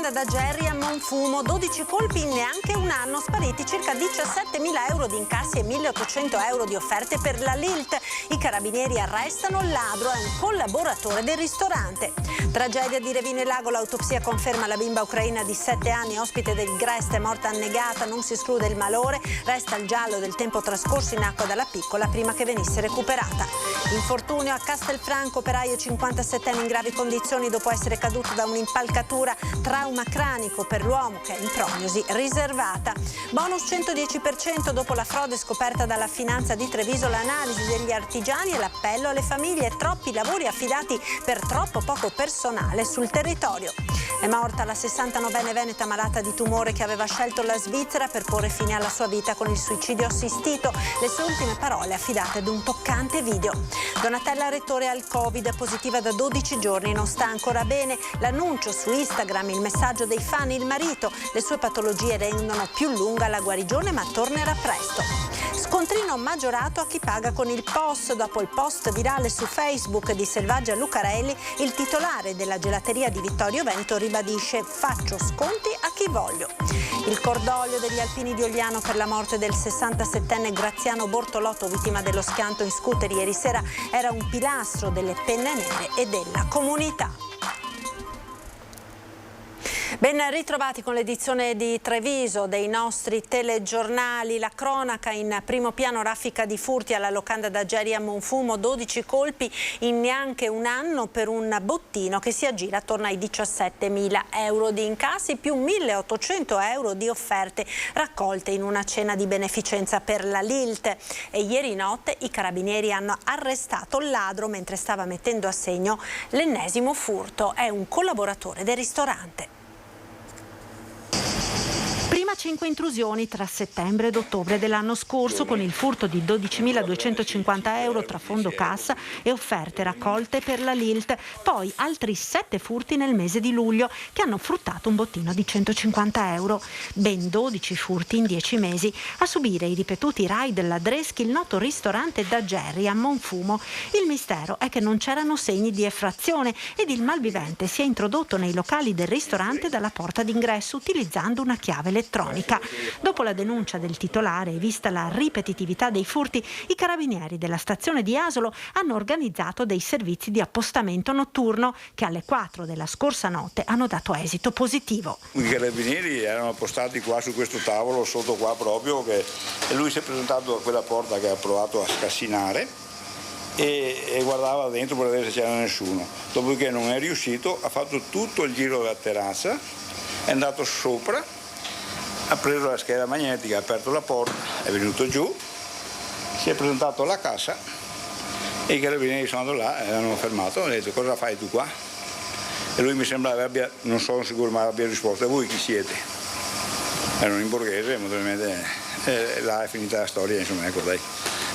locanda da Gerri a Monfumo, 12 colpi in neanche un anno, spariti circa 17.000 euro di incassi e 1.800 euro di offerte per la Lilt. I carabinieri arrestano il ladro, è un collaboratore del ristorante. Tragedia di Revine Lago, l'autopsia conferma la bimba ucraina di 7 anni, ospite del Grest, è morta annegata, non si esclude il malore, resta il giallo del tempo trascorso in acqua dalla piccola prima che venisse recuperata. Infortunio a Castelfranco, operaio 57enne in gravi condizioni dopo essere caduto da un'impalcatura, trauma cranico per l'uomo che è in prognosi riservata. Bonus 110% dopo la frode scoperta dalla Finanza di Treviso, l'analisi degli artigiani e l'appello alle famiglie, troppi lavori affidati per troppo poco personale sul territorio. È morta la 69enne veneta malata di tumore che aveva scelto la Svizzera per porre fine alla sua vita con il suicidio assistito. Le sue ultime parole affidate ad un toccante video. Donatella Rettore al Covid, positiva da 12 giorni, non sta ancora bene. L'annuncio su Instagram, il messaggio dei fan, il marito. Le sue patologie rendono più lunga la guarigione, ma tornerà presto. Scontrino maggiorato a chi paga con il POS. Dopo il post virale su Facebook di Selvaggia Lucarelli, il titolare della gelateria di Vittorio Veneto ribadisce: faccio sconti a chi voglio. Il cordoglio degli alpini di Ogliano per la morte del 67enne Graziano Bortolotto, vittima dello schianto in scooter ieri sera, era un pilastro delle penne nere e della comunità. Ben ritrovati con l'edizione di Treviso dei nostri telegiornali. La cronaca in primo piano, raffica di furti alla locanda da Gerri a Monfumo, 12 colpi in neanche un anno per un bottino che si aggira attorno ai 17.000 euro di incassi più 1.800 euro di offerte raccolte in una cena di beneficenza per la Lilt. E ieri notte i carabinieri hanno arrestato il ladro mentre stava mettendo a segno l'ennesimo furto. È un collaboratore del ristorante. Prima 5 intrusioni tra settembre ed ottobre dell'anno scorso con il furto di 12.250 euro tra fondo cassa e offerte raccolte per la Lilt. Poi altri 7 furti nel mese di luglio che hanno fruttato un bottino di 150 euro. Ben 12 furti in 10 mesi. A subire i ripetuti raid della Dreschi, il noto ristorante da Gerri a Monfumo. Il mistero è che non c'erano segni di effrazione ed il malvivente si è introdotto nei locali del ristorante dalla porta d'ingresso utilizzando una chiave elettronica. Dopo la denuncia del titolare e vista la ripetitività dei furti, i carabinieri della stazione di Asolo hanno organizzato dei servizi di appostamento notturno che alle 4 della scorsa notte hanno dato esito positivo. I carabinieri erano appostati qua su questo tavolo, sotto qua proprio, e lui si è presentato a quella porta che ha provato a scassinare e guardava dentro per vedere se c'era nessuno. Dopodiché non è riuscito, ha fatto tutto il giro della terrazza, è andato sopra, ha preso la scheda magnetica, ha aperto la porta, è venuto giù, si è presentato alla cassa e i carabinieri sono andati là e l'hanno fermato, hanno detto: cosa fai tu qua? E lui mi sembra abbia, non sono sicuro, ma abbia risposto: e voi chi siete? Erano in borghese, naturalmente là è finita la storia, insomma, ecco, dai,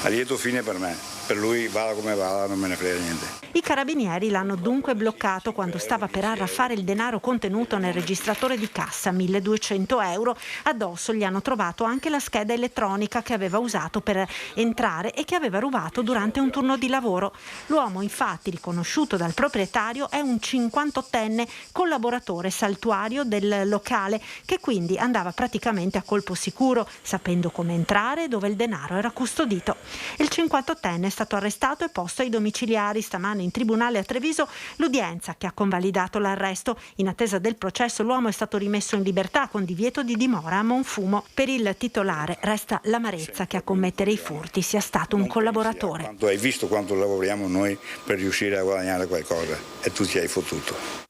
a lieto fine per me. Per lui vada come vada, non me ne frega niente. I carabinieri l'hanno dunque bloccato quando stava per arraffare il denaro contenuto nel registratore di cassa, 1.200 euro. Addosso gli hanno trovato anche la scheda elettronica che aveva usato per entrare e che aveva rubato durante un turno di lavoro. L'uomo, infatti, riconosciuto dal proprietario, è un 58enne collaboratore saltuario del locale che quindi andava praticamente a colpo sicuro, sapendo come entrare e dove il denaro era custodito. Il 58enne è stato arrestato e posto ai domiciliari. Stamane in tribunale a Treviso l'udienza che ha convalidato l'arresto. In attesa del processo l'uomo è stato rimesso in libertà con divieto di dimora a Monfumo. Per il titolare resta l'amarezza che a commettere i furti sia stato un collaboratore. Hai visto quanto lavoriamo noi per riuscire a guadagnare qualcosa e tu ci hai fottuto.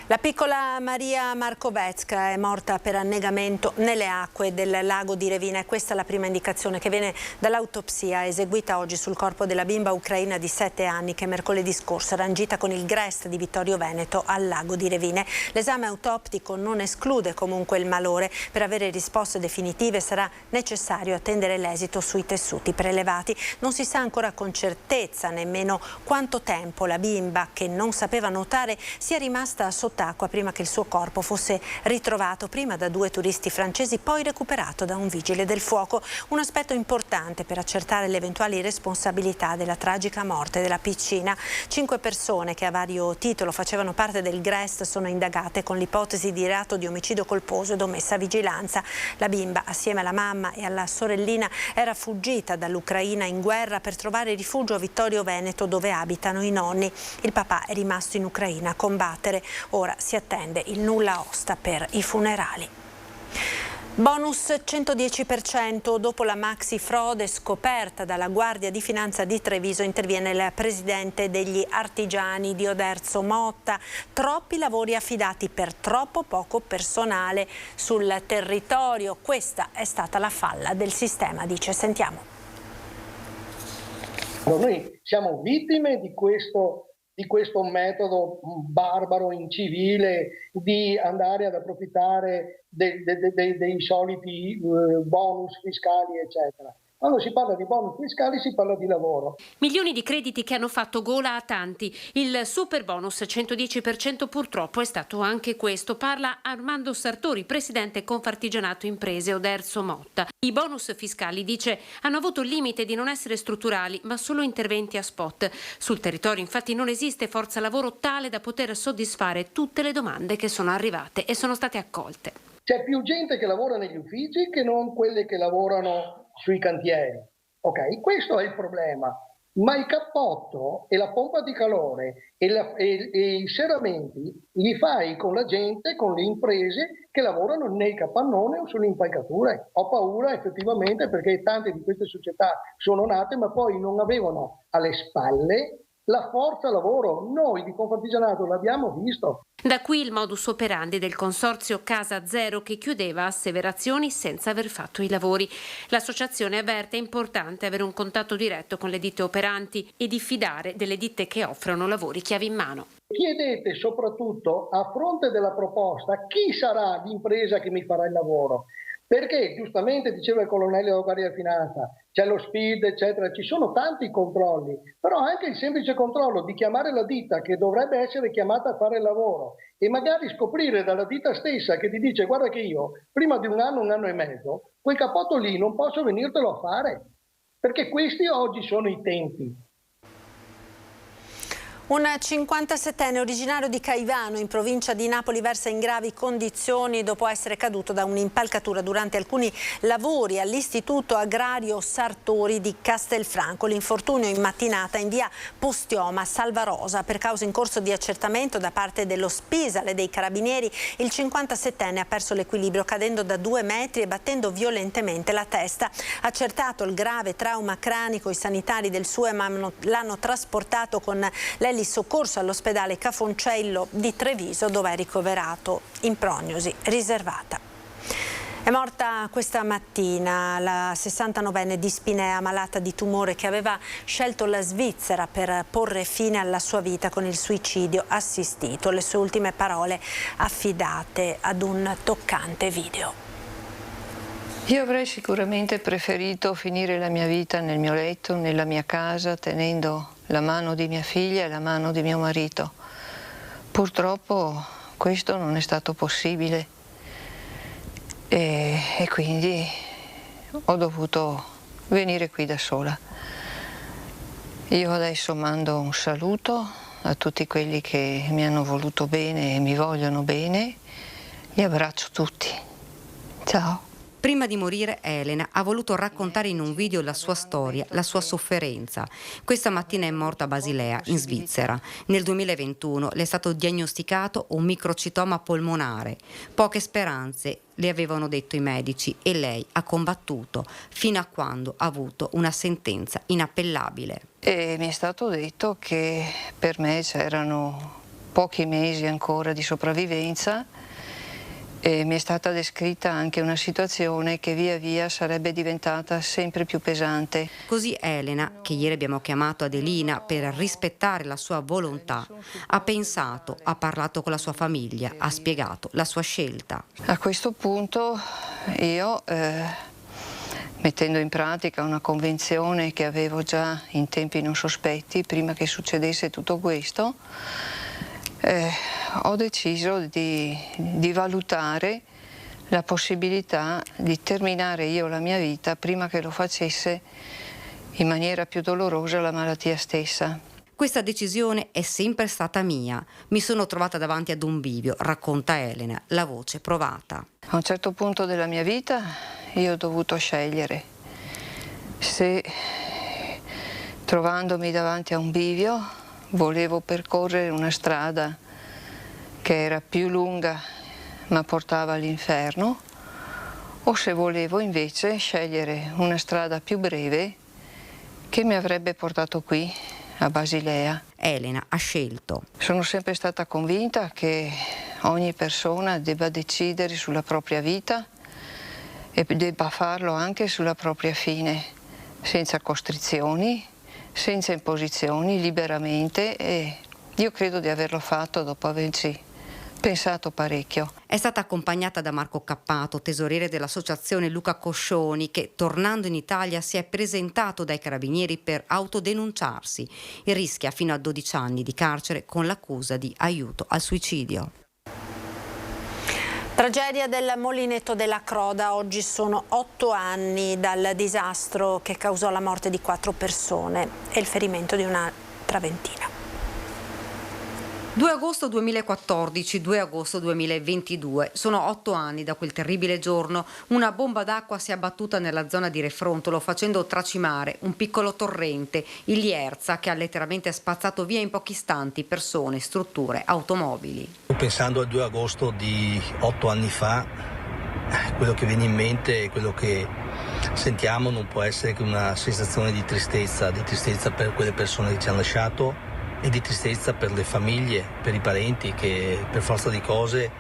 La piccola Maria Markovecka è morta per annegamento nelle acque del lago di Revine. Questa è la prima indicazione che viene dall'autopsia eseguita oggi sul corpo della bimba ucraina di 7 anni che mercoledì scorso era in gita con il Grest di Vittorio Veneto al lago di Revine. L'esame autoptico non esclude comunque il malore. Per avere risposte definitive sarà necessario attendere l'esito sui tessuti prelevati. Non si sa ancora con certezza nemmeno quanto tempo la bimba, che non sapeva nuotare, sia rimasta sotto sott'acqua prima che il suo corpo fosse ritrovato prima da 2 turisti francesi, poi recuperato da un vigile del fuoco. Un aspetto importante per accertare le eventuali responsabilità della tragica morte della piccina. 5 persone che a vario titolo facevano parte del GREST sono indagate con l'ipotesi di reato di omicidio colposo ed omessa vigilanza. La bimba, assieme alla mamma e alla sorellina, era fuggita dall'Ucraina in guerra per trovare rifugio a Vittorio Veneto, dove abitano i nonni. Il papà è rimasto in Ucraina a combattere. Ora si attende il nulla osta per i funerali. Bonus 110%. Dopo la maxi frode scoperta dalla Guardia di Finanza di Treviso interviene il presidente degli artigiani di Oderzo Motta. Troppi lavori affidati per troppo poco personale sul territorio. Questa è stata la falla del sistema, dice. Sentiamo. Noi siamo vittime di questo metodo barbaro, incivile, di andare ad approfittare dei soliti bonus fiscali, eccetera. Quando si parla di bonus fiscali si parla di lavoro. Milioni di crediti che hanno fatto gola a tanti. Il super bonus 110% purtroppo è stato anche questo. Parla Armando Sartori, presidente Confartigianato Imprese Oderzo Motta. I bonus fiscali, dice, hanno avuto il limite di non essere strutturali, ma solo interventi a spot. Sul territorio infatti non esiste forza lavoro tale da poter soddisfare tutte le domande che sono arrivate e sono state accolte. C'è più gente che lavora negli uffici che non quelle che lavorano sui cantieri. Ok, questo è il problema. Ma il cappotto e la pompa di calore e i serramenti li fai con la gente, con le imprese che lavorano nei capannoni o sulle impalcature. Ho paura effettivamente perché tante di queste società sono nate ma poi non avevano alle spalle la forza lavoro. Noi di Confartigianato l'abbiamo visto. Da qui il modus operandi del consorzio Casa Zero, che chiudeva asseverazioni senza aver fatto i lavori. L'associazione avverte è importante avere un contatto diretto con le ditte operanti e diffidare delle ditte che offrono lavori chiavi in mano. Chiedete soprattutto, a fronte della proposta, chi sarà l'impresa che mi farà il lavoro. Perché giustamente diceva il colonnello della Guardia di Finanza, c'è lo SPID, eccetera, ci sono tanti controlli, però anche il semplice controllo di chiamare la ditta che dovrebbe essere chiamata a fare il lavoro e magari scoprire dalla ditta stessa che ti dice guarda che io prima di un anno e mezzo, quel cappotto lì non posso venirtelo a fare, perché questi oggi sono i tempi. Un 57enne originario di Caivano, in provincia di Napoli, versa in gravi condizioni dopo essere caduto da un'impalcatura durante alcuni lavori all'Istituto Agrario Sartori di Castelfranco. L'infortunio in mattinata in via Postioma, Salvarosa. Per causa in corso di accertamento da parte dello Spisal e dei Carabinieri, il 57enne ha perso l'equilibrio cadendo da 2 metri e battendo violentemente la testa. Accertato il grave trauma cranico, i sanitari del SUEM l'hanno trasportato con soccorso all'ospedale Cafoncello di Treviso, dove è ricoverato in prognosi riservata. È morta questa mattina la 69enne di Spinea, malata di tumore, che aveva scelto la Svizzera per porre fine alla sua vita con il suicidio assistito. Le sue ultime parole affidate ad un toccante video. Io avrei sicuramente preferito finire la mia vita nel mio letto, nella mia casa, tenendo la mano di mia figlia e la mano di mio marito. Purtroppo questo non è stato possibile e quindi ho dovuto venire qui da sola. Io adesso mando un saluto a tutti quelli che mi hanno voluto bene e mi vogliono bene. Li abbraccio tutti. Ciao. Prima di morire Elena ha voluto raccontare in un video la sua storia, la sua sofferenza. Questa mattina è morta a Basilea, in Svizzera. Nel 2021 le è stato diagnosticato un microcitoma polmonare. Poche speranze, le avevano detto i medici, e lei ha combattuto fino a quando ha avuto una sentenza inappellabile. E mi è stato detto che per me c'erano pochi mesi ancora di sopravvivenza. E mi è stata descritta anche una situazione che via via sarebbe diventata sempre più pesante. Così Elena, che ieri abbiamo chiamato Adelina per rispettare la sua volontà, ha pensato, ha parlato con la sua famiglia, ha spiegato la sua scelta. A questo punto io, mettendo in pratica una convenzione che avevo già in tempi non sospetti, prima che succedesse tutto questo, ho deciso di valutare la possibilità di terminare io la mia vita prima che lo facesse in maniera più dolorosa la malattia stessa. Questa decisione è sempre stata mia. Mi sono trovata davanti ad un bivio, racconta Elena, la voce provata. A un certo punto della mia vita io ho dovuto scegliere se, trovandomi davanti a un bivio, volevo percorrere una strada che era più lunga ma portava all'inferno, o se volevo invece scegliere una strada più breve che mi avrebbe portato qui, a Basilea. Elena ha scelto. Sono sempre stata convinta che ogni persona debba decidere sulla propria vita e debba farlo anche sulla propria fine, senza costrizioni, senza imposizioni, liberamente, e io credo di averlo fatto dopo averci pensato parecchio. È stata accompagnata da Marco Cappato, tesoriere dell'associazione Luca Coscioni, che tornando in Italia si è presentato dai carabinieri per autodenunciarsi e rischia fino a 12 anni di carcere con l'accusa di aiuto al suicidio. Tragedia del Molinetto della Croda. Oggi sono 8 anni dal disastro che causò la morte di 4 persone e il ferimento di un'altra ventina. 2 agosto 2014, 2 agosto 2022. Sono 8 anni da quel terribile giorno. Una bomba d'acqua si è abbattuta nella zona di Refrontolo facendo tracimare un piccolo torrente, il Lierza, che ha letteralmente spazzato via in pochi istanti persone, strutture, automobili. Pensando al 2 agosto di 8 anni fa, quello che viene in mente e quello che sentiamo non può essere che una sensazione di tristezza per quelle persone che ci hanno lasciato e di tristezza per le famiglie, per i parenti che per forza di cose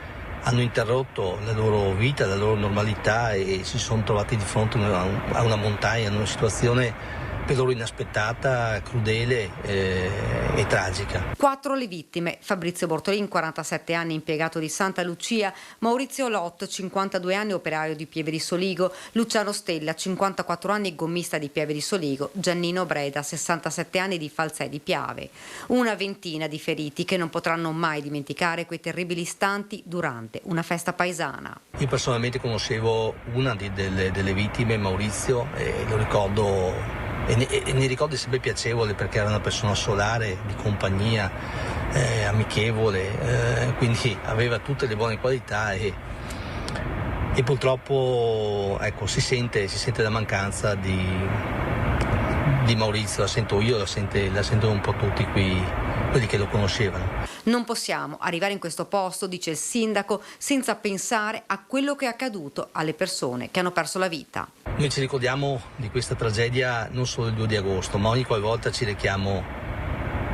hanno interrotto la loro vita, la loro normalità e si sono trovati di fronte a una montagna, a una situazione per loro inaspettata, crudele e tragica. 4 le vittime: Fabrizio Bortolin, 47 anni, impiegato di Santa Lucia; Maurizio Lot, 52 anni, operaio di Pieve di Soligo; Luciano Stella, 54 anni, gommista di Pieve di Soligo; Giannino Breda, 67 anni, di Falzè di Piave. Una ventina di feriti che non potranno mai dimenticare quei terribili istanti durante una festa paesana. Io personalmente conoscevo una delle vittime, Maurizio, e lo ricordo. E ne ricordo sempre piacevole perché era una persona solare, di compagnia, amichevole, quindi aveva tutte le buone qualità e purtroppo ecco, si sente la mancanza di Maurizio, la sento io, la sentono un po' tutti qui, quelli che lo conoscevano. Non possiamo arrivare in questo posto, dice il sindaco, senza pensare a quello che è accaduto alle persone che hanno perso la vita. Noi ci ricordiamo di questa tragedia non solo il 2 di agosto, ma ogni qualvolta ci rechiamo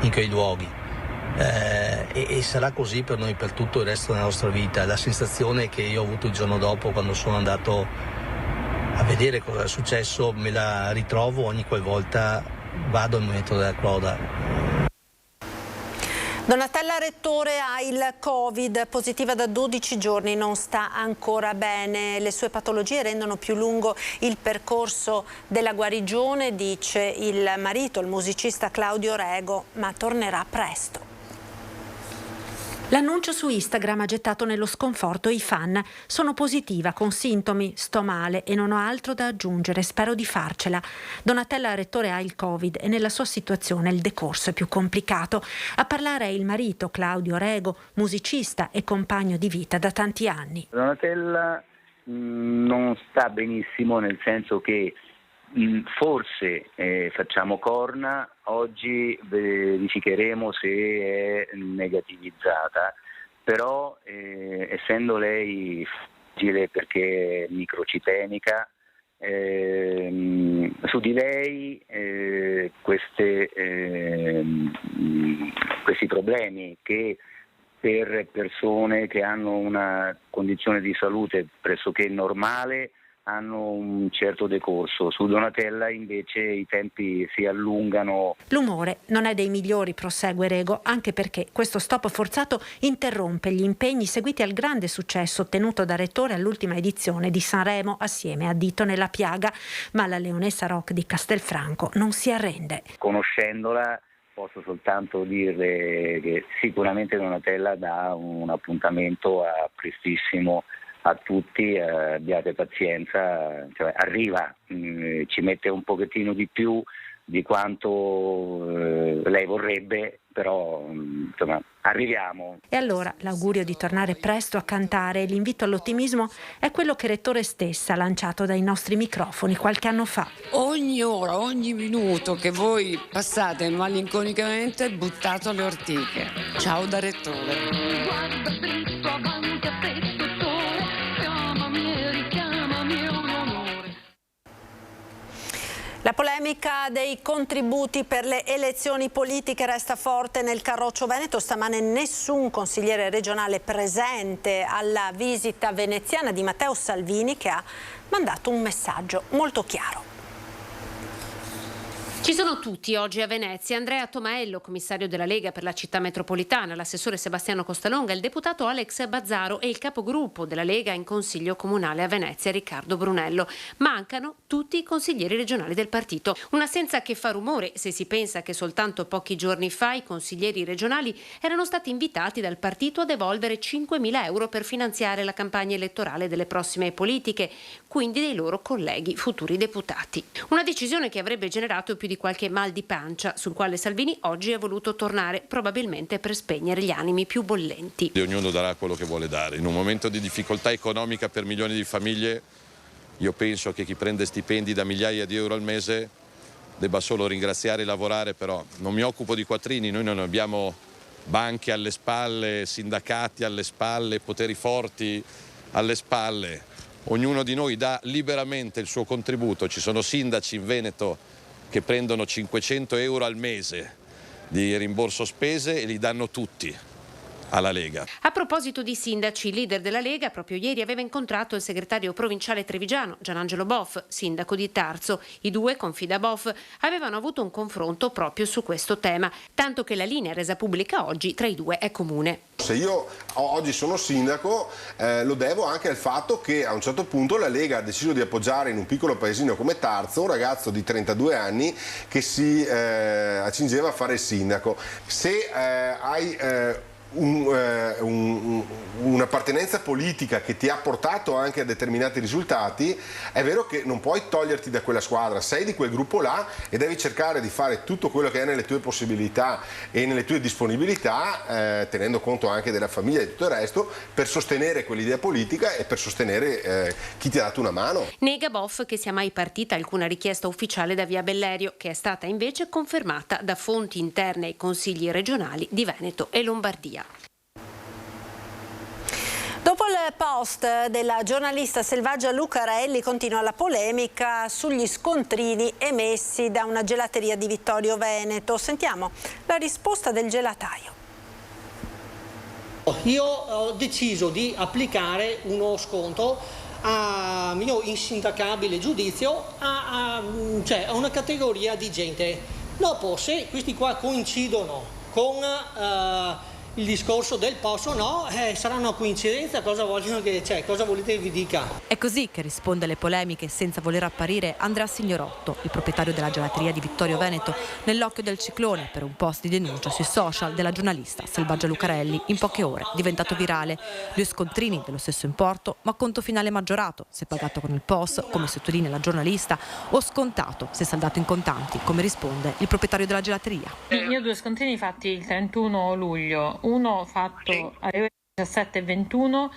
in quei luoghi. E sarà così per noi per tutto il resto della nostra vita. La sensazione che io ho avuto il giorno dopo, quando sono andato a vedere cosa è successo, me la ritrovo ogni qualvolta vado al Molinetto della Croda. Donatella Rettore ha il Covid, positiva da 12 giorni, non sta ancora bene. Le sue patologie rendono più lungo il percorso della guarigione, dice il marito, il musicista Claudio Rego, ma tornerà presto. L'annuncio su Instagram ha gettato nello sconforto i fan. Sono positiva, con sintomi, sto male e non ho altro da aggiungere, spero di farcela. Donatella Rettore ha il Covid e nella sua situazione il decorso è più complicato. A parlare è il marito Claudio Rego, musicista e compagno di vita da tanti anni. Donatella non sta benissimo, nel senso che forse facciamo corna, oggi verificheremo se è negativizzata, però essendo lei fragile perché è microcitenica, su di lei questi problemi che per persone che hanno una condizione di salute pressoché normale hanno un certo decorso. Su Donatella invece i tempi si allungano. L'umore non è dei migliori, prosegue Rego, anche perché questo stop forzato interrompe gli impegni seguiti al grande successo ottenuto da Rettore all'ultima edizione di Sanremo assieme a Dito nella piaga, ma la leonessa rock di Castelfranco non si arrende. Conoscendola posso soltanto dire che sicuramente Donatella dà un appuntamento a prestissimo a tutti, abbiate pazienza, cioè arriva, ci mette un pochettino di più di quanto lei vorrebbe, però insomma arriviamo. E allora l'augurio di tornare presto a cantare e l'invito all'ottimismo è quello che Rettore stessa ha lanciato dai nostri microfoni qualche anno fa. Ogni ora, ogni minuto che voi passate malinconicamente buttato alle ortiche. Ciao da Rettore. La polemica dei contributi per le elezioni politiche resta forte nel Carroccio Veneto. Stamane nessun consigliere regionale presente alla visita veneziana di Matteo Salvini, che ha mandato un messaggio molto chiaro. Ci sono tutti oggi a Venezia: Andrea Tomaello, commissario della Lega per la città metropolitana, l'assessore Sebastiano Costalonga, il deputato Alex Bazzaro e il capogruppo della Lega in Consiglio Comunale a Venezia, Riccardo Brunello. Mancano tutti i consiglieri regionali del partito. Un'assenza che fa rumore se si pensa che soltanto pochi giorni fa i consiglieri regionali erano stati invitati dal partito a devolvere 5.000 euro per finanziare la campagna elettorale delle prossime politiche, quindi dei loro colleghi futuri deputati. Una decisione che avrebbe generato più di qualche mal di pancia, sul quale Salvini oggi è voluto tornare, probabilmente per spegnere gli animi più bollenti. Ognuno darà quello che vuole dare. In un momento di difficoltà economica per milioni di famiglie, io penso che chi prende stipendi da migliaia di euro al mese debba solo ringraziare e lavorare, però non mi occupo di quattrini, noi non abbiamo banche alle spalle, sindacati alle spalle, poteri forti alle spalle. Ognuno di noi dà liberamente il suo contributo. Ci sono sindaci in Veneto che prendono 500 euro al mese di rimborso spese e li danno tutti alla Lega. A proposito di sindaci, il leader della Lega proprio ieri aveva incontrato il segretario provinciale trevigiano Gianangelo Boff, sindaco di Tarso. I due, confida Boff, avevano avuto un confronto proprio su questo tema, tanto che la linea resa pubblica oggi tra i due è comune. Se io oggi sono sindaco lo devo anche al fatto che a un certo punto la Lega ha deciso di appoggiare in un piccolo paesino come Tarso un ragazzo di 32 anni che si accingeva a fare il sindaco. Se hai un'appartenenza politica che ti ha portato anche a determinati risultati, è vero che non puoi toglierti da quella squadra, sei di quel gruppo là e devi cercare di fare tutto quello che è nelle tue possibilità e nelle tue disponibilità, tenendo conto anche della famiglia e tutto il resto, per sostenere quell'idea politica e per sostenere chi ti ha dato una mano. Nega Boff che sia mai partita alcuna richiesta ufficiale da Via Bellerio, che è stata invece confermata da fonti interne ai consigli regionali di Veneto e Lombardia. Dopo il post della giornalista selvaggia Lucarelli continua la polemica sugli scontrini emessi da una gelateria di Vittorio Veneto. Sentiamo la risposta del gelataio. Io ho deciso di applicare uno sconto a mio insindacabile giudizio a una categoria di gente. Dopo, se questi qua coincidono con il discorso del posso o no, sarà una coincidenza, cosa volete che vi dica? È così che risponde alle polemiche, senza voler apparire, Andrea Signorotto, il proprietario della gelateria di Vittorio Veneto, nell'occhio del ciclone per un post di denuncia sui social della giornalista selvaggia Lucarelli, in poche ore diventato virale. 2 scontrini dello stesso importo, ma conto finale maggiorato se pagato con il POS, come sottolinea la giornalista, o scontato se saldato in contanti, come risponde il proprietario della gelateria. Io 2 scontrini fatti il 31 luglio, uno fatto alle 17:21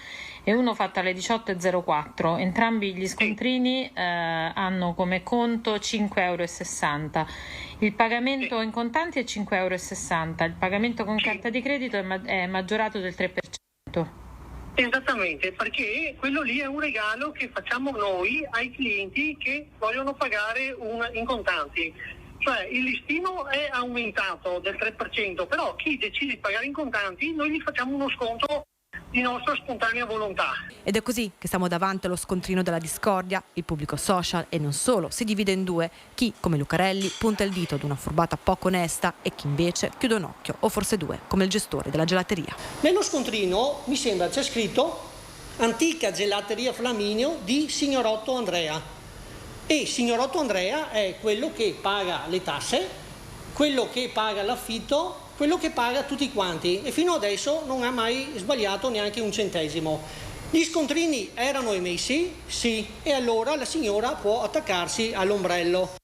e uno fatto alle 18:04. Entrambi gli scontrini hanno come conto 5,60 euro. Il pagamento in contanti è 5,60 euro. Il pagamento con carta di credito è maggiorato del 3%. Esattamente, perché quello lì è un regalo che facciamo noi ai clienti che vogliono pagare in contanti. Cioè il listino è aumentato del 3%, però chi decide di pagare in contanti noi gli facciamo uno sconto di nostra spontanea volontà. Ed è così che siamo davanti allo scontrino della discordia. Il pubblico social, e non solo, si divide in due: chi, come Lucarelli, punta il dito ad una furbata poco onesta e chi invece chiude un occhio, o forse 2, come il gestore della gelateria. Nello scontrino mi sembra c'è scritto antica gelateria Flaminio di Signorotto Andrea. E Signorotto Andrea è quello che paga le tasse quello che paga l'affitto, quello che paga tutti quanti, e fino adesso non ha mai sbagliato neanche un centesimo. Gli scontrini erano emessi? Sì, e allora la signora può attaccarsi all'ombrello.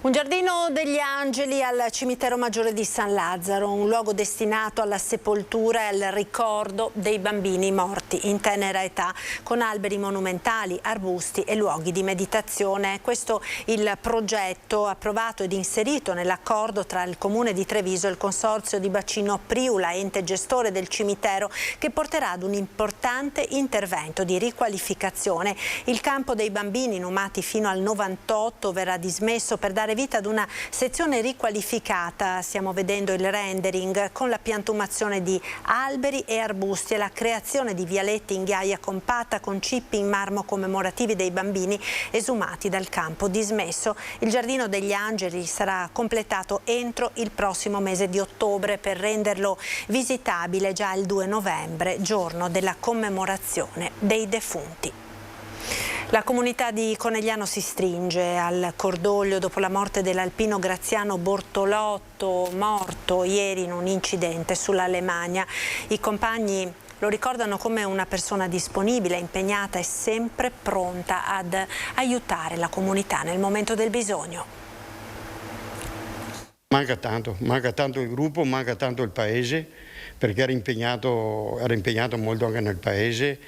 Un giardino degli angeli al cimitero maggiore di San Lazzaro, un luogo destinato alla sepoltura e al ricordo dei bambini morti in tenera età, con alberi monumentali, arbusti e luoghi di meditazione. Questo il progetto approvato ed inserito nell'accordo tra il Comune di Treviso e il Consorzio di Bacino Priula, ente gestore del cimitero, che porterà ad un importante intervento di riqualificazione. Il campo dei bambini inumati fino al 98 verrà dismesso per dare vita ad una sezione riqualificata. Stiamo vedendo il rendering con la piantumazione di alberi e arbusti e la creazione di vialetti in ghiaia compatta con cippi in marmo commemorativi dei bambini esumati dal campo dismesso. Il giardino degli angeli sarà completato entro il prossimo mese di ottobre per renderlo visitabile già il 2 novembre, giorno della commemorazione dei defunti. La comunità di Conegliano si stringe al cordoglio dopo la morte dell'alpino Graziano Bortolotto, morto ieri in un incidente sulla Lemagna. I compagni lo ricordano come una persona disponibile, impegnata e sempre pronta ad aiutare la comunità nel momento del bisogno. Manca tanto il gruppo, manca tanto il paese, perché era impegnato molto anche nel paese,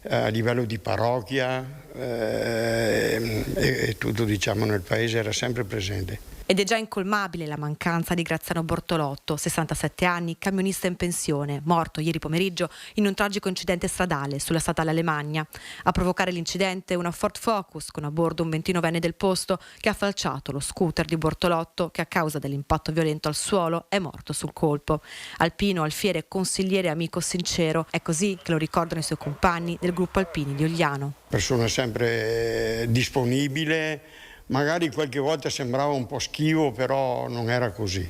a livello di parrocchia e tutto, diciamo, nel paese era sempre presente. Ed è già incolmabile la mancanza di Graziano Bortolotto, 67 anni, camionista in pensione, morto ieri pomeriggio in un tragico incidente stradale sulla statale Lemagna. A provocare l'incidente una Ford Focus con a bordo un 29enne del posto che ha falciato lo scooter di Bortolotto, che a causa dell'impatto violento al suolo è morto sul colpo. Alpino, alfiere, consigliere e amico sincero, è così che lo ricordano i suoi compagni del gruppo Alpini di Ogliano. Persona sempre disponibile. Magari qualche volta sembrava un po' schivo, però non era così.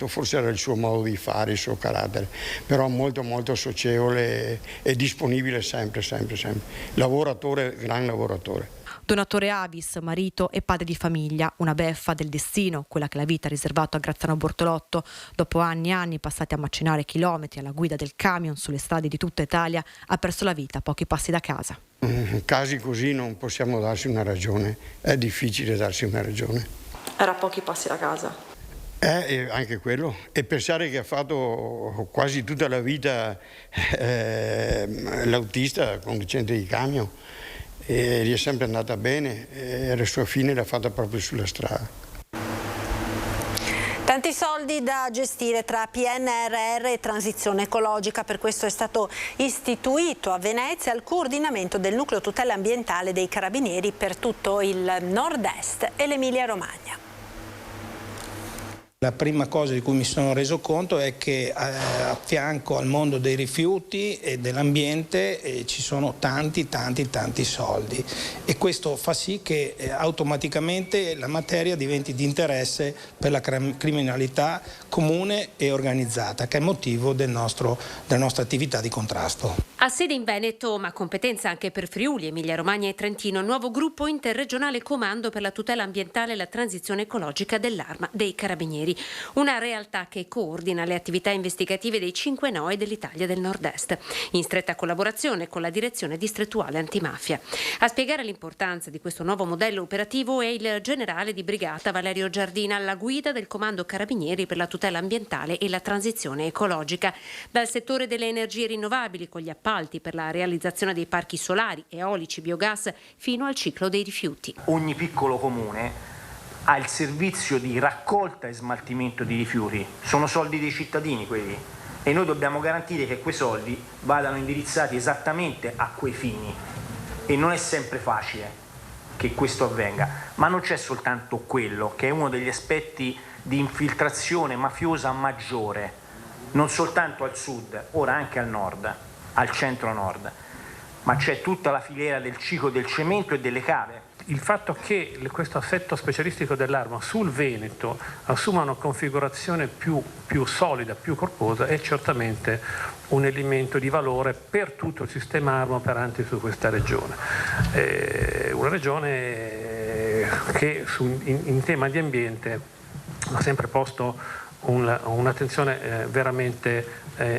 Forse era il suo modo di fare, il suo carattere, però molto socievole e disponibile sempre. Lavoratore, gran lavoratore. Donatore Avis, marito e padre di famiglia, una beffa del destino, quella che la vita ha riservato a Graziano Bortolotto. Dopo anni e anni passati a macinare chilometri alla guida del camion sulle strade di tutta Italia, ha perso la vita a pochi passi da casa. Casi così non possiamo darsi una ragione, è difficile darsi una ragione. Era a pochi passi da casa. Anche quello, e pensare che ha fatto quasi tutta la vita l'autista conducente di camion, e gli è sempre andata bene, e la sua fine l'ha fatta proprio sulla strada. Tanti soldi da gestire tra PNRR e transizione ecologica, per questo è stato istituito a Venezia il coordinamento del nucleo tutela ambientale dei Carabinieri per tutto il nord-est e l'Emilia Romagna. La prima cosa di cui mi sono reso conto è che a fianco al mondo dei rifiuti e dell'ambiente ci sono tanti soldi, e questo fa sì che automaticamente la materia diventi di interesse per la criminalità comune e organizzata, che è motivo della nostra attività di contrasto. Ha sede in Veneto, ma competenza anche per Friuli, Emilia Romagna e Trentino, nuovo gruppo interregionale comando per la tutela ambientale e la transizione ecologica dell'Arma dei Carabinieri. Una realtà che coordina le attività investigative dei 5 NOE dell'Italia del Nord-Est, in stretta collaborazione con la Direzione Distrettuale Antimafia. A spiegare l'importanza di questo nuovo modello operativo è il generale di brigata Valerio Giardina, alla guida del Comando Carabinieri per la tutela ambientale e la transizione ecologica. Dal settore delle energie rinnovabili, con gli appalti per la realizzazione dei parchi solari, eolici, biogas, fino al ciclo dei rifiuti. Ogni piccolo comune ha il servizio di raccolta e smaltimento di rifiuti, sono soldi dei cittadini quelli, e noi dobbiamo garantire che quei soldi vadano indirizzati esattamente a quei fini, e non è sempre facile che questo avvenga, ma non c'è soltanto quello, che è uno degli aspetti di infiltrazione mafiosa maggiore, non soltanto al sud, ora anche al nord, al centro-nord, ma c'è tutta la filiera del ciclo del cemento e delle cave. Il fatto che questo assetto specialistico dell'Arma sul Veneto assuma una configurazione più solida, più corposa, è certamente un elemento di valore per tutto il sistema Arma operante su questa regione. Una regione che in tema di ambiente ha sempre posto un'attenzione veramente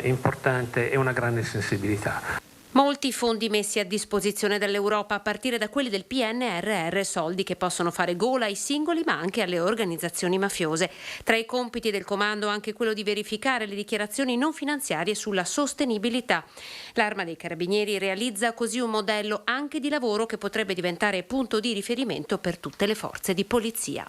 importante e una grande sensibilità. Molti fondi messi a disposizione dall'Europa, a partire da quelli del PNRR, soldi che possono fare gola ai singoli ma anche alle organizzazioni mafiose. Tra i compiti del comando anche quello di verificare le dichiarazioni non finanziarie sulla sostenibilità. L'Arma dei Carabinieri realizza così un modello anche di lavoro che potrebbe diventare punto di riferimento per tutte le forze di polizia.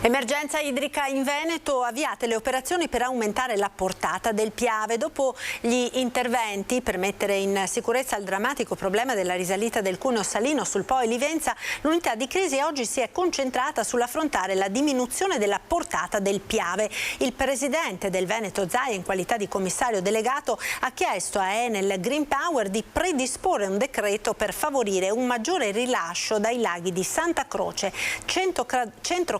Emergenza idrica in Veneto, avviate le operazioni per aumentare la portata del Piave. Dopo gli interventi per mettere in sicurezza il drammatico problema della risalita del cuneo salino sul Po e Livenza, l'unità di crisi oggi si è concentrata sull'affrontare la diminuzione della portata del Piave. Il presidente del Veneto Zaia, in qualità di commissario delegato, ha chiesto a Enel Green Power di predisporre un decreto per favorire un maggiore rilascio dai laghi di Santa Croce, Centro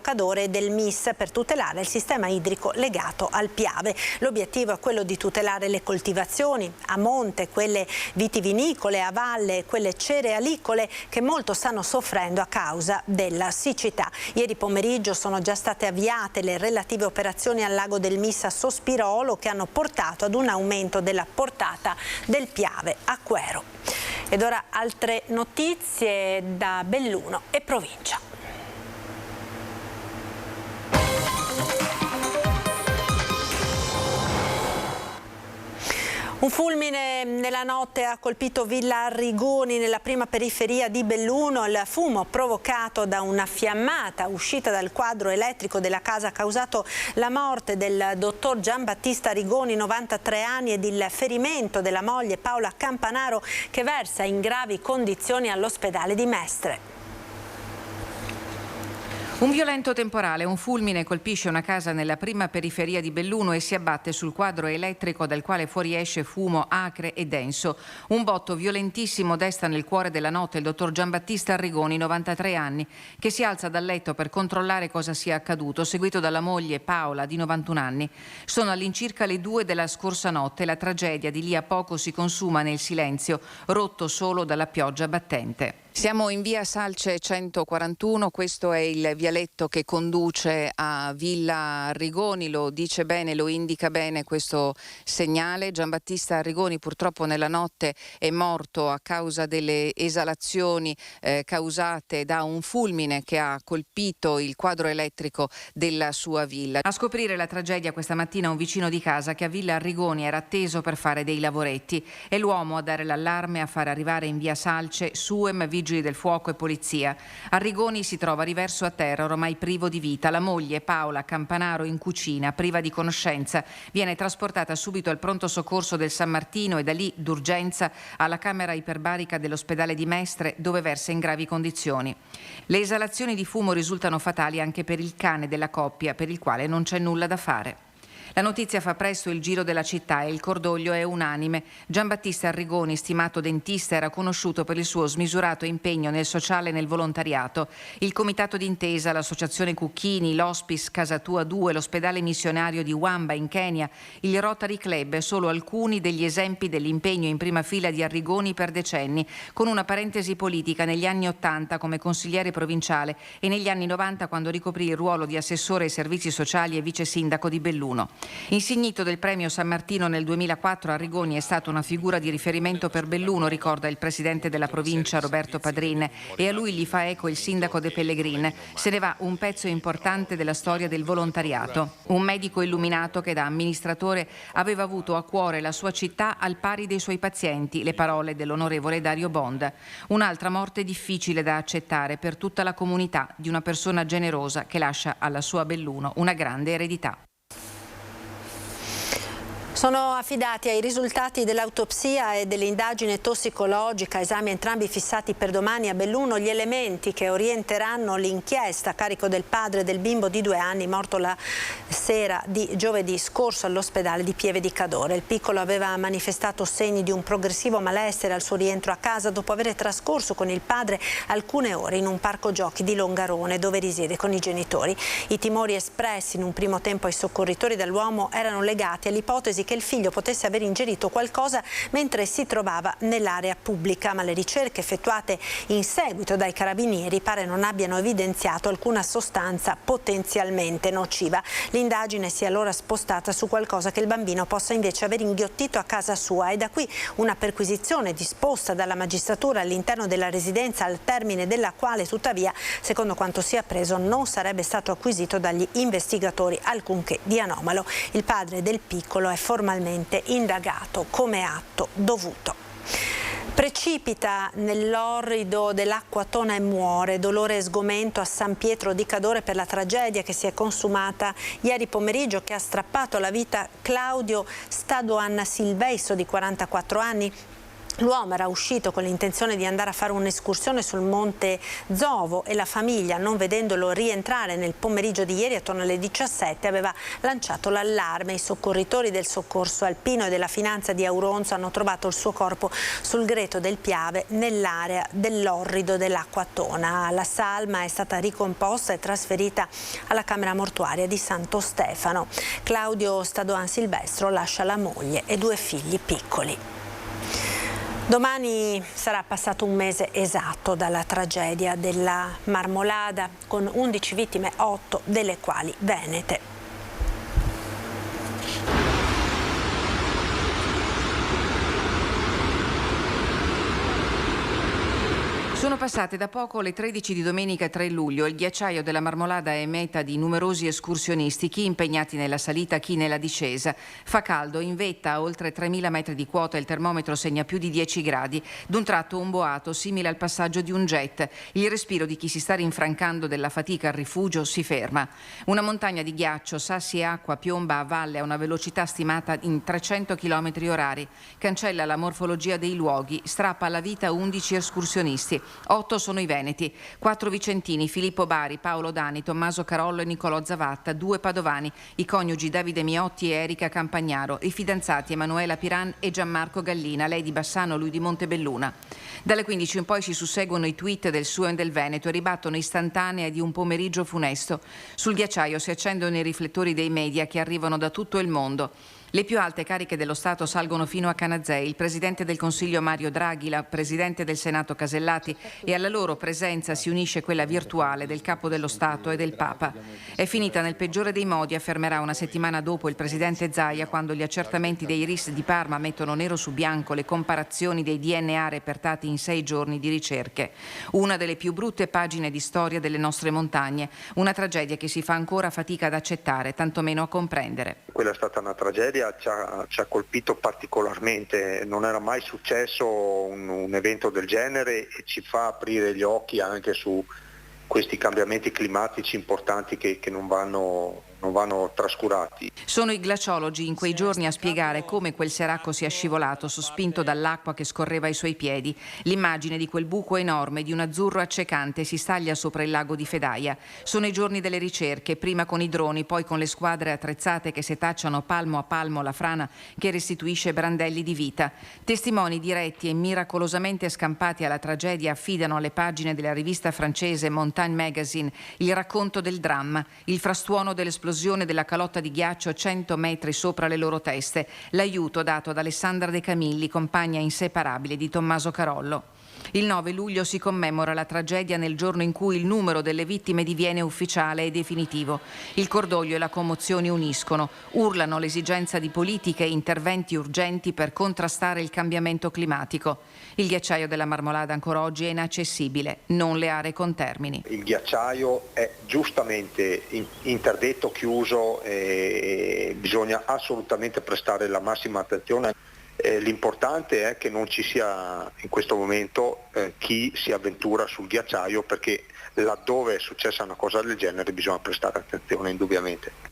Cadore del MIS, per tutelare il sistema idrico legato al Piave. L'obiettivo è quello di tutelare le coltivazioni a monte, quelle vitivinicole, a valle, quelle cerealicole che molto stanno soffrendo a causa della siccità. Ieri pomeriggio sono già state avviate le relative operazioni al lago del MIS a Sospirolo, che hanno portato ad un aumento della portata del Piave a Quero. Ed ora altre notizie da Belluno e provincia. Un fulmine nella notte ha colpito Villa Arrigoni, nella prima periferia di Belluno. Il fumo provocato da una fiammata uscita dal quadro elettrico della casa ha causato la morte del dottor Giambattista Arrigoni, 93 anni, ed il ferimento della moglie Paola Campanaro, che versa in gravi condizioni all'ospedale di Mestre. Un violento temporale, un fulmine colpisce una casa nella prima periferia di Belluno e si abbatte sul quadro elettrico dal quale fuoriesce fumo acre e denso. Un botto violentissimo desta nel cuore della notte il dottor Giambattista Arrigoni, 93 anni, che si alza dal letto per controllare cosa sia accaduto, seguito dalla moglie Paola, di 91 anni. Sono all'incirca le 2 della scorsa notte. La tragedia di lì a poco si consuma nel silenzio, rotto solo dalla pioggia battente. Siamo in via Salce 141, questo è il vialetto che conduce a Villa Arrigoni, lo dice bene, lo indica bene questo segnale. Giambattista Arrigoni purtroppo nella notte è morto a causa delle esalazioni causate da un fulmine che ha colpito il quadro elettrico della sua villa. A scoprire la tragedia questa mattina un vicino di casa che a Villa Arrigoni era atteso per fare dei lavoretti. È l'uomo a dare l'allarme, a far arrivare in via Salce SUEM, Vigili del Fuoco e Polizia. Arrigoni si trova riverso a terra, ormai privo di vita. La moglie Paola Campanaro in cucina, priva di conoscenza, viene trasportata subito al pronto soccorso del San Martino e da lì d'urgenza alla camera iperbarica dell'ospedale di Mestre, dove versa in gravi condizioni. Le esalazioni di fumo risultano fatali anche per il cane della coppia, per il quale non c'è nulla da fare. La notizia fa presto il giro della città e il cordoglio è unanime. Giambattista Arrigoni, stimato dentista, era conosciuto per il suo smisurato impegno nel sociale e nel volontariato. Il Comitato d'Intesa, l'Associazione Cucchini, l'Hospice Casa Tua 2, l'Ospedale Missionario di Wamba in Kenya, il Rotary Club, solo alcuni degli esempi dell'impegno in prima fila di Arrigoni per decenni, con una parentesi politica negli anni 80 come consigliere provinciale e negli anni 90 quando ricoprì il ruolo di assessore ai servizi sociali e vice sindaco di Belluno. Insignito del premio San Martino nel 2004, Arrigoni è stato una figura di riferimento per Belluno, ricorda il presidente della provincia Roberto Padrin, e a lui gli fa eco il sindaco De Pellegrin. Se ne va un pezzo importante della storia del volontariato. Un medico illuminato che da amministratore aveva avuto a cuore la sua città al pari dei suoi pazienti, le parole dell'onorevole Dario Bonda. Un'altra morte difficile da accettare per tutta la comunità di una persona generosa che lascia alla sua Belluno una grande eredità. Sono affidati ai risultati dell'autopsia e dell'indagine tossicologica, esami entrambi fissati per domani a Belluno, gli elementi che orienteranno l'inchiesta a carico del padre del bimbo di 2 anni morto la sera di giovedì scorso all'ospedale di Pieve di Cadore. Il piccolo aveva manifestato segni di un progressivo malessere al suo rientro a casa dopo aver trascorso con il padre alcune ore in un parco giochi di Longarone dove risiede con i genitori. I timori espressi in un primo tempo ai soccorritori dall'uomo erano legati all'ipotesi che che il figlio potesse aver ingerito qualcosa mentre si trovava nell'area pubblica, ma le ricerche effettuate in seguito dai carabinieri pare non abbiano evidenziato alcuna sostanza potenzialmente nociva. L'indagine si è allora spostata su qualcosa che il bambino possa invece aver inghiottito a casa sua, e da qui una perquisizione disposta dalla magistratura all'interno della residenza, al termine della quale tuttavia, secondo quanto si è appreso, non sarebbe stato acquisito dagli investigatori alcunché di anomalo. Il padre del piccolo è formalmente indagato come atto dovuto. Precipita nell'orrido dell'Acquatona e muore. Dolore e sgomento a San Pietro di Cadore per la tragedia che si è consumata ieri pomeriggio, che ha strappato la vita Claudio Stadoan Silvestro di 44 anni. L'uomo era uscito con l'intenzione di andare a fare un'escursione sul Monte Zovo e la famiglia, non vedendolo rientrare nel pomeriggio di ieri attorno alle 17, aveva lanciato l'allarme. I soccorritori del Soccorso Alpino e della Finanza di Auronzo hanno trovato il suo corpo sul greto del Piave nell'area dell'orrido dell'Acquatona. La salma è stata ricomposta e trasferita alla camera mortuaria di Santo Stefano. Claudio Stadoan Silvestro lascia la moglie e 2 figli piccoli. Domani sarà passato un mese esatto dalla tragedia della Marmolada, con 11 vittime, 8 delle quali venete. Sono passate da poco le 13 di domenica 3 luglio. Il ghiacciaio della Marmolada è meta di numerosi escursionisti, chi impegnati nella salita, chi nella discesa. Fa caldo, in vetta a oltre 3.000 metri di quota il termometro segna più di 10 gradi. D'un tratto un boato simile al passaggio di un jet. Il respiro di chi si sta rinfrancando della fatica al rifugio si ferma. Una montagna di ghiaccio, sassi e acqua piomba a valle a una velocità stimata in 300 km orari. Cancella la morfologia dei luoghi, strappa alla vita 11 escursionisti. 8 sono i veneti, 4 vicentini, Filippo Bari, Paolo Dani, Tommaso Carollo e Nicolò Zavatta, 2 padovani, i coniugi Davide Miotti e Erika Campagnaro, i fidanzati Emanuela Piran e Gianmarco Gallina, lei di Bassano, lui di Montebelluna. Dalle 15 in poi si susseguono i tweet del Suo e del Veneto e ribattono istantanea di un pomeriggio funesto. Sul ghiacciaio si accendono i riflettori dei media che arrivano da tutto il mondo. Le più alte cariche dello Stato salgono fino a Canazei, il Presidente del Consiglio Mario Draghi, la Presidente del Senato Casellati, e alla loro presenza si unisce quella virtuale del Capo dello Stato e del Papa. È finita nel peggiore dei modi, affermerà una settimana dopo il Presidente Zaia, quando gli accertamenti dei RIS di Parma mettono nero su bianco le comparazioni dei DNA repertati in 6 giorni di ricerche. Una delle più brutte pagine di storia delle nostre montagne, una tragedia che si fa ancora fatica ad accettare, tantomeno a comprendere. Quella è stata una tragedia. Ci ha colpito particolarmente, non era mai successo un evento del genere e ci fa aprire gli occhi anche su questi cambiamenti climatici importanti che non vanno trascurati. Sono i glaciologi in quei giorni a spiegare come quel seracco sia scivolato, sospinto dall'acqua che scorreva ai suoi piedi. L'immagine di quel buco enorme di un azzurro accecante si staglia sopra il lago di Fedaia. Sono i giorni delle ricerche, prima con i droni, poi con le squadre attrezzate che setacciano palmo a palmo la frana che restituisce brandelli di vita. Testimoni diretti e miracolosamente scampati alla tragedia affidano alle pagine della rivista francese Montagne Magazine il racconto del dramma, il frastuono dell'esplosione della calotta di ghiaccio 100 metri sopra le loro teste, l'aiuto dato ad Alessandra De Camilli, compagna inseparabile di Tommaso Carollo. Il 9 luglio si commemora la tragedia nel giorno in cui il numero delle vittime diviene ufficiale e definitivo. Il cordoglio e la commozione uniscono, urlano l'esigenza di politiche e interventi urgenti per contrastare il cambiamento climatico. Il ghiacciaio della Marmolada ancora oggi è inaccessibile, non le aree contermini. Il ghiacciaio è giustamente interdetto, chiuso e bisogna assolutamente prestare la massima attenzione. L'importante è che non ci sia in questo momento chi si avventura sul ghiacciaio, perché laddove è successa una cosa del genere bisogna prestare attenzione indubbiamente.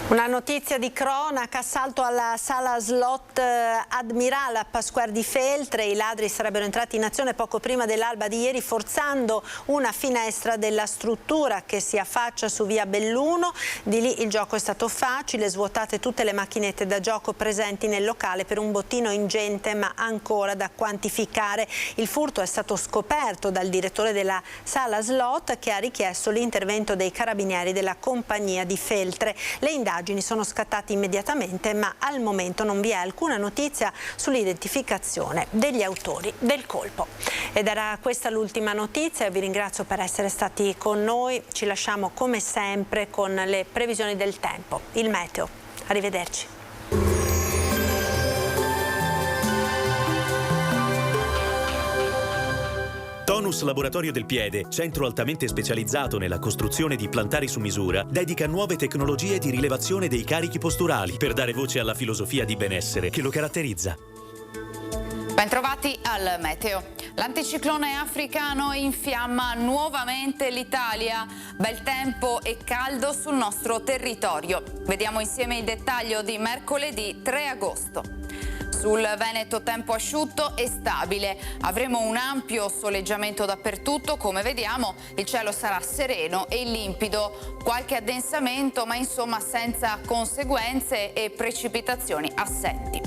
Una notizia di cronaca, assalto alla sala slot Admiral a Pasquale di Feltre. I ladri sarebbero entrati in azione poco prima dell'alba di ieri, forzando una finestra della struttura che si affaccia su via Belluno. Di lì il gioco è stato facile, svuotate tutte le macchinette da gioco presenti nel locale per un bottino ingente ma ancora da quantificare. Il furto è stato scoperto dal direttore della sala slot, che ha richiesto l'intervento dei carabinieri della compagnia di Feltre. Le indagini indagini sono scattate immediatamente, ma al momento non vi è alcuna notizia sull'identificazione degli autori del colpo. Ed era questa l'ultima notizia, vi ringrazio per essere stati con noi, ci lasciamo come sempre con le previsioni del tempo, il meteo. Arrivederci. Tonus Laboratorio del Piede, centro altamente specializzato nella costruzione di plantari su misura, dedica nuove tecnologie di rilevazione dei carichi posturali per dare voce alla filosofia di benessere che lo caratterizza. Bentrovati al meteo. L'anticiclone africano infiamma nuovamente l'Italia. Bel tempo e caldo sul nostro territorio. Vediamo insieme il dettaglio di mercoledì 3 agosto. Sul Veneto tempo asciutto e stabile. Avremo un ampio soleggiamento dappertutto, come vediamo il cielo sarà sereno e limpido. Qualche addensamento, ma insomma senza conseguenze e precipitazioni assenti.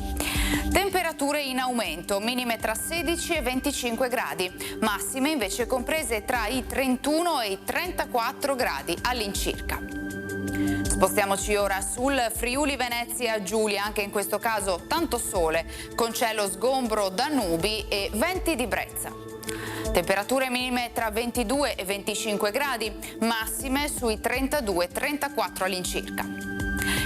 Temperature in aumento, minime tra 16 e 25 gradi, massime invece comprese tra i 31 e i 34 gradi all'incirca. Spostiamoci ora sul Friuli Venezia Giulia, anche in questo caso tanto sole, con cielo sgombro da nubi e venti di brezza. Temperature minime tra 22 e 25 gradi, massime sui 32-34 all'incirca.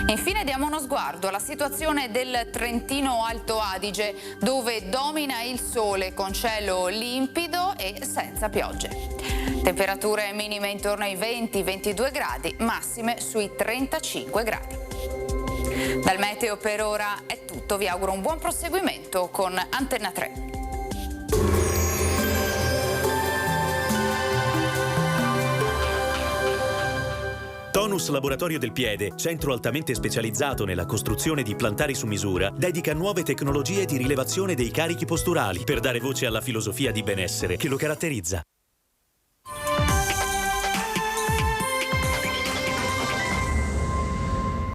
Infine diamo uno sguardo alla situazione del Trentino Alto Adige, dove domina il sole con cielo limpido e senza piogge. Temperature minime intorno ai 20-22 gradi, massime sui 35 gradi. Dal meteo per ora è tutto, vi auguro un buon proseguimento con Antenna 3. Tonus Laboratorio del Piede, centro altamente specializzato nella costruzione di plantari su misura, dedica nuove tecnologie di rilevazione dei carichi posturali per dare voce alla filosofia di benessere che lo caratterizza.